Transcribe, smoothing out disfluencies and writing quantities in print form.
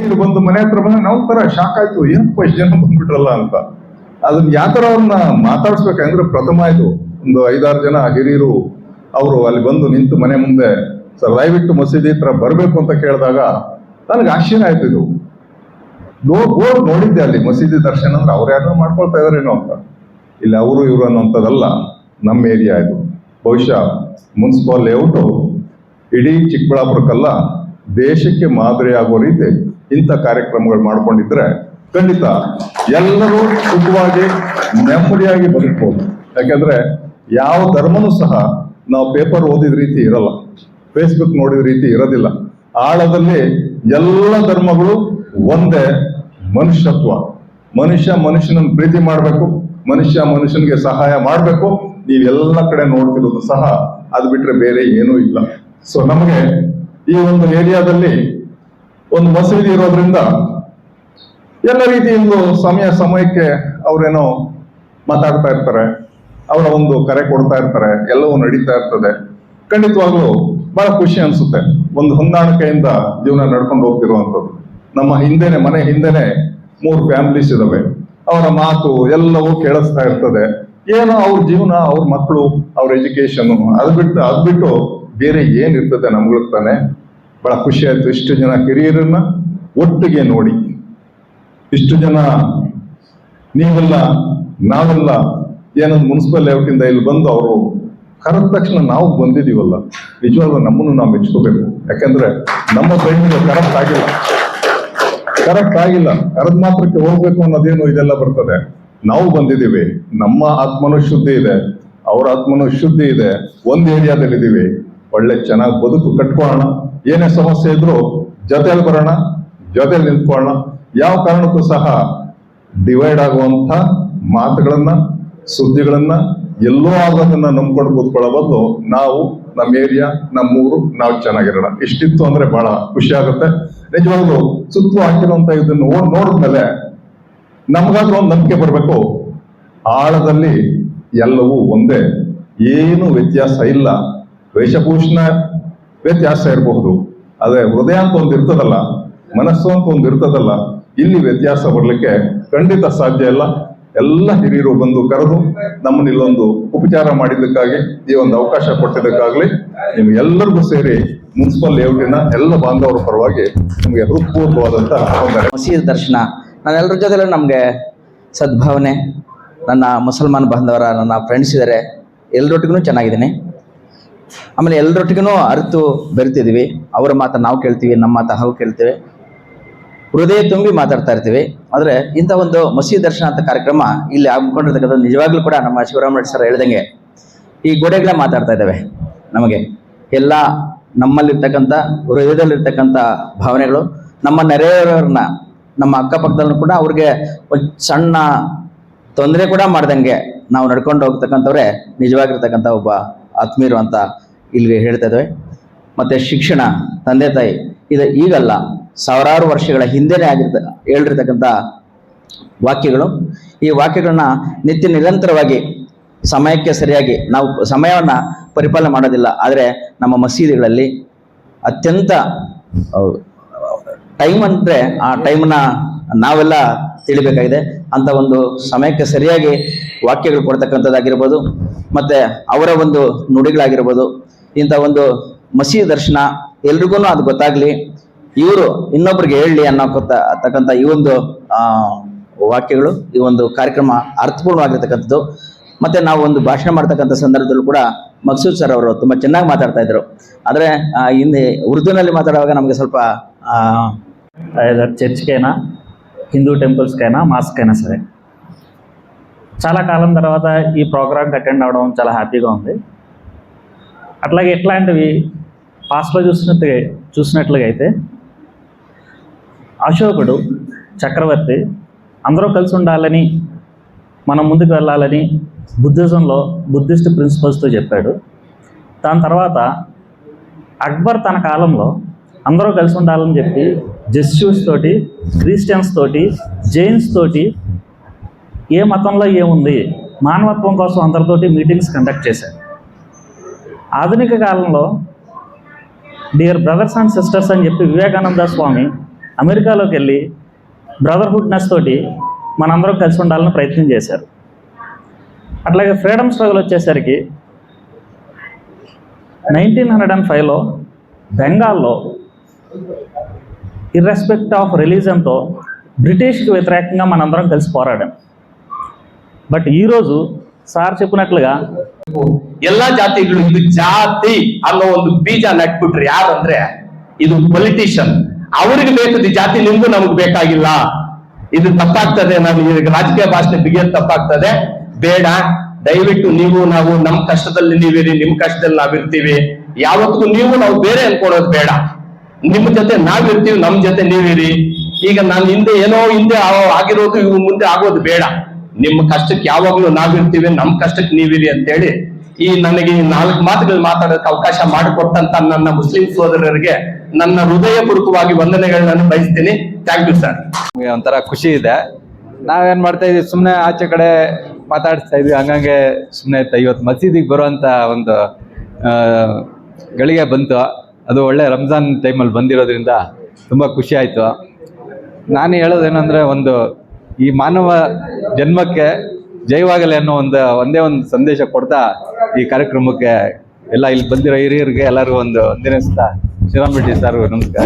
ಇಲ್ಲಿ ಬಂದು ಮನೆ ಹತ್ರ ಬಂದ್ರೆ ನಾವು ತರ ಶಾಕ್ ಆಯ್ತು, ಏನಪ್ಪ ಇಷ್ಟು ಜನ ಬಂದ್ಬಿಟ್ರಲ್ಲ ಅಂತ. ಅದನ್ನ ಯಾವ ತರ ಅವ್ರನ್ನ ಮಾತಾಡ್ಸ್ಬೇಕಂದ್ರೆ ಪ್ರಥಮ ಇದು ಒಂದು 5-6 ಜನ ಹಿರಿಯರು ಅವರು ಅಲ್ಲಿ ಬಂದು ನಿಂತು ಮನೆ ಮುಂದೆ ಸರ್ ದಯವಿಟ್ಟು ಮಸೀದಿ ಹತ್ರ ಬರಬೇಕು ಅಂತ ಕೇಳಿದಾಗ ನನಗೆ ಆಶ್ಚರ್ಯ ಆಯ್ತು. ಇದು ಬೋರ್ಡ್ ನೋಡಿದ್ದೆ ಅಲ್ಲಿ ಮಸೀದಿ ದರ್ಶನ ಅಂದ್ರೆ ಅವ್ರು ಯಾರು ಮಾಡ್ಕೊಳ್ತಾ ಇದಾರೇನೋ ಅಂತ. ಇಲ್ಲಿ ಅವರು ಇವರು ಅನ್ನೋಂಥದ್ದಲ್ಲ, ನಮ್ಮ ಏರಿಯಾ ಇದು. ಬಹುಶಃ ಮುನ್ಸಿಪಲ್ ಲೇಔಟು ಇಡೀ ಚಿಕ್ಕಬಳ್ಳಾಪುರಕ್ಕಲ್ಲ ದೇಶಕ್ಕೆ ಮಾದರಿ ಆಗೋ ರೀತಿ ಇಂಥ ಕಾರ್ಯಕ್ರಮಗಳು ಮಾಡ್ಕೊಂಡಿದ್ರೆ ಖಂಡಿತ ಎಲ್ಲರೂ ಸುಖವಾಗಿ ನೆಮ್ಮದಿಯಾಗಿ ಬದುಕಬಹುದು. ಯಾಕೆಂದ್ರೆ ಯಾವ ಧರ್ಮನೂ ಸಹ ನಾವು ಪೇಪರ್ ಓದಿದ ರೀತಿ ಇರಲ್ಲ, ಫೇಸ್ಬುಕ್ ನೋಡಿದ ರೀತಿ ಇರೋದಿಲ್ಲ. ಆಳದಲ್ಲಿ ಎಲ್ಲ ಧರ್ಮಗಳು ಒಂದೇ ಮನುಷ್ಯತ್ವ. ಮನುಷ್ಯ ಮನುಷ್ಯನನ್ನು ಪ್ರೀತಿ ಮಾಡಬೇಕು, ಮನುಷ್ಯ ಮನುಷ್ಯನಿಗೆ ಸಹಾಯ ಮಾಡಬೇಕು. ನೀವೆಲ್ಲ ಕಡೆ ನೋಡ್ತಿರೋದು ಸಹ ಅದು ಬಿಟ್ರೆ ಬೇರೆ ಏನೂ ಇಲ್ಲ. ಸೊ ನಮಗೆ ಈ ಒಂದು ಏರಿಯಾದಲ್ಲಿ ಒಂದು ಮಸೀದಿ ಇರೋದ್ರಿಂದ ಎಲ್ಲ ರೀತಿಯಿಂದ ಸಮಯಕ್ಕೆ ಅವರೇನೋ ಮಾತಾಡ್ತಾ ಇರ್ತಾರೆ, ಅವರ ಒಂದು ಕರೆ ಕೊಡ್ತಾ ಇರ್ತಾರೆ, ಎಲ್ಲವೂ ನಡೀತಾ ಇರ್ತದೆ. ಖಂಡಿತವಾಗ್ಲೂ ಬಹಳ ಖುಷಿ ಅನ್ಸುತ್ತೆ. ಒಂದು ಹೊಂದಾಣಿಕೆಯಿಂದ ಜೀವನ ನಡ್ಕೊಂಡು ಹೋಗ್ತಿರುವಂಥದ್ದು. ನಮ್ಮ ಮನೆ ಹಿಂದೆನೆ 3 ಫ್ಯಾಮಿಲೀಸ್ ಇದಾವೆ. ಅವರ ಮಾತು ಎಲ್ಲವೂ ಕೇಳಿಸ್ತಾ ಇರ್ತದೆ. ಏನೋ ಅವ್ರ ಜೀವನ, ಅವ್ರ ಮಕ್ಕಳು, ಅವ್ರ ಎಜುಕೇಶನ್, ಅದು ಬಿಟ್ಟು ಬೇರೆ ಏನಿರ್ತದೆ ನಮ್ಗಳಿಗೆ ತಾನೆ. ಬಹಳ ಖುಷಿ ಆಯ್ತು ಇಷ್ಟು ಜನ ಹಿರಿಯರನ್ನ ಒಟ್ಟಿಗೆ ನೋಡಿ. ಇಷ್ಟು ಜನ ನೀವೆಲ್ಲ ನಾವೆಲ್ಲ ಏನೊಂದು ಮುನ್ಸಿಪಲ್ ಲೇಔಟಿಂದ ಇಲ್ಲಿ ಬಂದು ಅವರು ಕರೆದ ತಕ್ಷಣ ನಾವು ಬಂದಿದೀವಲ್ಲ, ನಿಜವಾಗ್ಲೂ ನಮ್ಮನ್ನು ನಾವು ಮೆಚ್ಕೋಬೇಕು. ಯಾಕಂದ್ರೆ ನಮ್ಮ ಬ್ರೈನ್ಗೆ ಕರೆಕ್ಟ್ ಆಗಿಲ್ಲ. ಕರೆದ ಮಾತ್ರಕ್ಕೆ ಹೋಗ್ಬೇಕು ಅನ್ನೋದೇನು ಇದೆಲ್ಲ ಬರ್ತದೆ. ನಾವು ಬಂದಿದ್ದೀವಿ, ನಮ್ಮ ಆತ್ಮನೂ ಶುದ್ಧಿ ಇದೆ, ಅವ್ರ ಆತ್ಮನೂ ಶುದ್ಧಿ ಇದೆ, ಒಂದ್ ಏರಿಯಾದಲ್ಲಿ ಇದೀವಿ. ಒಳ್ಳೆ ಚೆನ್ನಾಗಿ ಬದುಕು ಕಟ್ಕೊಳ್ಳೋಣ. ಏನೇ ಸಮಸ್ಯೆ ಇದ್ರು ಜೊತೆಲಿ ಬರೋಣ, ಜೊತೆಲಿ ನಿಂತ್ಕೊಳ್ಳೋಣ. ಯಾವ ಕಾರಣಕ್ಕೂ ಸಹ ಡಿವೈಡ್ ಆಗುವಂತ ಮಾತುಗಳನ್ನ, ಸುದ್ದಿಗಳನ್ನ, ಎಲ್ಲೋ ಆಗೋದನ್ನ ನಂಬ್ಕೊಂಡು ಕೂತ್ಕೊಳ್ಳೋ ಬದಲು ನಾವು ನಮ್ಮ ಏರಿಯಾ, ನಮ್ಮೂರು, ನಾವು ಚೆನ್ನಾಗಿರೋಣ. ಇಷ್ಟಿತ್ತು ಅಂದ್ರೆ ಬಹಳ ಖುಷಿ ಆಗುತ್ತೆ. ನಿಜವಾಗ್ಲೂ ಸುತ್ತಲೂ ಹಾಕಿರುವಂತ ಇದನ್ನು ನೋಡಿದ್ಮೇಲೆ ನಮ್ಗಾದ್ರೂ ಒಂದು ನಂಬಿಕೆ ಬರಬೇಕು, ಆಳದಲ್ಲಿ ಎಲ್ಲವೂ ಒಂದೇ, ಏನು ವ್ಯತ್ಯಾಸ ಇಲ್ಲ. ವೇಷಭೂಷಣ ವ್ಯತ್ಯಾಸ ಇರಬಹುದು, ಅದೇ ಹೃದಯ ಅಂತ ಒಂದು ಇರ್ತದಲ್ಲ, ಮನಸ್ಸು ಅಂತ ಒಂದು ಇರ್ತದಲ್ಲ, ಇಲ್ಲಿ ವ್ಯತ್ಯಾಸ ಬರ್ಲಿಕ್ಕೆ ಖಂಡಿತ ಸಾಧ್ಯ ಇಲ್ಲ. ಎಲ್ಲ ಹಿರಿಯರು ಬಂದು ಕರೆದು ನಮ್ಮನ್ನ ಇಲ್ಲೊಂದು ಉಪಚಾರ ಮಾಡಿದ್ದಕ್ಕಾಗಿ, ಈ ಒಂದು ಅವಕಾಶ ಕೊಟ್ಟಿದ್ದಕ್ಕಾಗ್ಲಿ ನಿಮ್ಗೆಲ್ಲರಿಗೂ ಸೇರಿ ಮುನ್ಸಿಪಲ್ ಲೇಔಟಿನ ಎಲ್ಲ ಬಾಂಧವರ ಪರವಾಗಿ ನಿಮಗೆ ಹೃತ್ಪೂರ್ವವಾದಂತಹ ಮಸೀದಿ ದರ್ಶನ, ನಾನೆಲ್ಲರ ಜೊತೆಲೂ ನಮಗೆ ಸದ್ಭಾವನೆ. ನನ್ನ ಮುಸಲ್ಮಾನ್ ಬಾಂಧವರ, ನನ್ನ ಫ್ರೆಂಡ್ಸ್ ಇದ್ದಾರೆ, ಎಲ್ಲರೊಟ್ಟಿಗೂ ಚೆನ್ನಾಗಿದ್ದೀನಿ. ಆಮೇಲೆ ಎಲ್ಲರೊಟ್ಟಿಗೂ ಅರಿತು ಬೆರಿತಿದ್ದೀವಿ. ಅವರ ಮಾತನ್ನು ನಾವು ಕೇಳ್ತೀವಿ, ನಮ್ಮ ಮಾತು ನಾವು ಕೇಳ್ತೀವಿ, ಹೃದಯ ತುಂಬಿ ಮಾತಾಡ್ತಾ ಇರ್ತೀವಿ. ಆದರೆ ಇಂಥ ಒಂದು ಮಸೀದಿ ದರ್ಶನ ಅಂತ ಕಾರ್ಯಕ್ರಮ ಇಲ್ಲಿ ಹಮ್ಮಿಕೊಂಡಿರ್ತಕ್ಕಂಥ ನಿಜವಾಗ್ಲೂ ಕೂಡ ನಮ್ಮ ಶಿವರಾಮ ರೆಡ್ಡಿ ಸರ್ ಹೇಳ್ದಂಗೆ ಈ ಗೋಡೆಗಳೇ ಮಾತಾಡ್ತಾ ಇದ್ದಾವೆ. ನಮಗೆ ಎಲ್ಲ ನಮ್ಮಲ್ಲಿರ್ತಕ್ಕಂಥ ಹೃದಯದಲ್ಲಿರ್ತಕ್ಕಂಥ ಭಾವನೆಗಳು, ನಮ್ಮ ನೆರೆಯವರನ್ನ, ನಮ್ಮ ಅಕ್ಕಪಕ್ಕದಲ್ಲೂ ಕೂಡ ಅವ್ರಿಗೆ ಒಂದು ಸಣ್ಣ ತೊಂದರೆ ಕೂಡ ಮಾಡ್ದಂಗೆ ನಾವು ನಡ್ಕೊಂಡು ಹೋಗ್ತಕ್ಕಂಥವ್ರೆ ನಿಜವಾಗಿರ್ತಕ್ಕಂಥ ಒಬ್ಬ ಆತ್ಮೀಯರು ಅಂತ ಇಲ್ಲಿ ಹೇಳ್ತಾ ಇದ್ದೇವೆ. ಮತ್ತು ಶಿಕ್ಷಣ, ತಂದೆ ತಾಯಿ, ಇದು ಈಗಲ್ಲ, ಸಾವಿರಾರು ವರ್ಷಗಳ ಹಿಂದೆನೇ ಹೇಳಿರ್ತಕ್ಕಂಥ ವಾಕ್ಯಗಳು. ಈ ವಾಕ್ಯಗಳನ್ನ ನಿರಂತರವಾಗಿ ಸಮಯಕ್ಕೆ ಸರಿಯಾಗಿ ನಾವು ಸಮಯವನ್ನು ಪರಿಪಾಲನೆ ಮಾಡೋದಿಲ್ಲ. ಆದರೆ ನಮ್ಮ ಮಸೀದಿಗಳಲ್ಲಿ ಅತ್ಯಂತ ಟೈಮ್ ಅಂದರೆ ಆ ಟೈಮನ್ನ ನಾವೆಲ್ಲ ತಿಳಿಬೇಕಾಗಿದೆ. ಅಂತ ಒಂದು ಸಮಯಕ್ಕೆ ಸರಿಯಾಗಿ ವಾಕ್ಯಗಳು ಕೊಡ್ತಕ್ಕಂಥದ್ದಾಗಿರ್ಬೋದು, ಮತ್ತು ಅವರ ಒಂದು ನುಡಿಗಳಾಗಿರ್ಬೋದು. ಇಂಥ ಒಂದು ಮಸೀದಿ ದರ್ಶನ ಎಲ್ರಿಗೂ ಅದು ಗೊತ್ತಾಗ್ಲಿ, ಇವರು ಇನ್ನೊಬ್ರಿಗೆ ಹೇಳಲಿ ಅನ್ನೋತಕ್ಕಂಥ ಈ ಒಂದು ವಾಕ್ಯಗಳು, ಈ ಒಂದು ಕಾರ್ಯಕ್ರಮ ಅರ್ಥಪೂರ್ಣವಾಗಿರ್ತಕ್ಕಂಥದ್ದು. ಮತ್ತು ನಾವು ಒಂದು ಭಾಷಣ ಮಾಡ್ತಕ್ಕಂಥ ಸಂದರ್ಭದಲ್ಲೂ ಕೂಡ ಮಕ್ಸೂದ್ ಸರ್ ಅವರು ತುಂಬ ಚೆನ್ನಾಗಿ ಮಾತಾಡ್ತಾ ಇದ್ರು. ಆದರೆ ಹಿಂದೆ ಉರ್ದುನಲ್ಲಿ మాట్లాడేవాగా ನಮಗೆ ಸ್ವಲ್ಪ చర్చ్కైనా, హిందూ టెంపుల్స్కైనా, మాస్కైనా సరే చాలా కాలం తర్వాత ఈ ప్రోగ్రామ్కి అటెండ్ అవ్వడం చాలా హ్యాపీగా ఉంది. అట్లాగే ఇట్లాంటివి పాస్ట్లో చూసినట్లుగా అయితే అశోకుడు చక్రవర్తి అందరూ కలిసి ఉండాలని, మనం ముందుకు వెళ్ళాలని బుద్ధిజంలో బుద్ధిస్ట్ ప్రిన్సిపల్స్తో చెప్పాడు. దాని తర్వాత అక్బర్ తన కాలంలో అందరూ కలిసి ఉండాలని చెప్పి జెస్యూస్ తోటి, క్రిస్టియన్స్ తోటి, జైన్స్ తోటి ఏ మతంలో ఏముంది, మానవత్వం కోసం అందరితోటి మీటింగ్స్ కండక్ట్ చేశారు. ఆధునిక కాలంలో డియర్ బ్రదర్స్ అండ్ సిస్టర్స్ అని చెప్పి వివేకానంద స్వామి అమెరికాలోకి వెళ్ళి బ్రదర్హుడ్నెస్ తోటి మనందరం కలిసి ఉండాలని ప్రయత్నం చేశారు. అట్లాగే ఫ్రీడమ్ స్ట్రగుల్ వచ్చేసరికి 1905లో బెంగాల్లో ఇర్రెస్పెక్ట్ ఆఫ్ రిలీజన్తో బ్రిటిష్కి వ్యతిరేకంగా మనందరం కలిసి పోరాడాం. బట్ ఈరోజు సార్ చెప్పినట్లుగా ಎಲ್ಲ ಜಾತಿಗಳು ಇದು ಜಾತಿ ಅನ್ನೋ ಒಂದು ಬೀಜ ನಟ್ಬಿಟ್ರು. ಯಾರು ಅಂದ್ರೆ ಇದು ಪೊಲಿಟಿಷಿಯನ್. ಅವ್ರಿಗೆ ಬೇಕದು ಜಾತಿ, ನಿಮ್ಗೂ ನಮಗ್ ಬೇಕಾಗಿಲ್ಲ. ಇದು ತಪ್ಪಾಗ್ತದೆ. ನಾನು ಈಗ ರಾಜಕೀಯ ಭಾಷೆ ಬಿಗಿಯೋದು ತಪ್ಪಾಗ್ತದೆ. ಬೇಡ, ದಯವಿಟ್ಟು ನೀವು ನಾವು ನಮ್ ಕಷ್ಟದಲ್ಲಿ ನೀವಿರಿ, ನಿಮ್ ಕಷ್ಟದಲ್ಲಿ ನಾವಿರ್ತೀವಿ. ಯಾವತ್ತಿಗೂ ನೀವು ನಾವು ಬೇರೆ ಅನ್ಕೊಳೋದು ಬೇಡ. ನಿಮ್ ಜೊತೆ ನಾವಿರ್ತೀವಿ, ನಮ್ ಜೊತೆ ನೀವಿರಿ. ಈಗ ನಾನು ಹಿಂದೆ ಆಗಿರೋದು ಇವು ಮುಂದೆ ಆಗೋದು ಬೇಡ. ನಿಮ್ಮ ಕಷ್ಟಕ್ಕೆ ಯಾವಾಗ್ಲೂ ನಾವಿರ್ತೀವಿ, ನಮ್ ಕಷ್ಟಕ್ಕೆ ನೀವಿರಿ ಅಂತೇಳಿ ನನಗೆ ಈ 4 ಮಾತುಗಳು ಮಾತಾಡೋಕೆ ಅವಕಾಶ ಮಾಡಿಕೊಟ್ಟಂತ ನನ್ನ ಮುಸ್ಲಿಂ ಸೋದರರಿಗೆ ನನ್ನ ಹೃದಯಪೂರ್ವಕವಾಗಿ ವಂದನೆಗಳನ್ನ ಬಯಸ್ತೀನಿ. Thank you sir. ಒಂಥರ ಖುಷಿ ಇದೆ. ನಾವೇನ್ ಮಾಡ್ತಾ ಇದೀವಿ, ಸುಮ್ಮನೆ ಆಚೆ ಕಡೆ ಮಾತಾಡಿಸ್ತಾ ಇದ್ವಿ, ಹಂಗಂಗೆ ಸುಮ್ಮನೆ ಇವತ್ತು ಮಸೀದಿಗೆ ಬರುವಂತ ಒಂದು ಗಳಿಗೆ ಬಂತು. ಅದು ಒಳ್ಳೆ ರಂಜಾನ್ ಟೈಮಲ್ಲಿ ಬಂದಿರೋದ್ರಿಂದ ತುಂಬ ಖುಷಿ ಆಯಿತು. ನಾನು ಹೇಳೋದೇನೆಂದರೆ, ಈ ಮಾನವ ಜನ್ಮಕ್ಕೆ ಜಯವಾಗಲಿ ಅನ್ನೋ ಒಂದೇ ಒಂದು ಸಂದೇಶ ಕೊಡ್ತಾ ಈ ಕಾರ್ಯಕ್ರಮಕ್ಕೆ ಎಲ್ಲ ಇಲ್ಲಿ ಬಂದಿರೋ ಹಿರಿಯರಿಗೆ ಎಲ್ಲರಿಗೂ ಒಂದು ವಂದನೆ. ಶ್ರೀರಾಮ್ ರೆಡ್ಡಿ ಸರ್ ನಮಸ್ಕಾರ.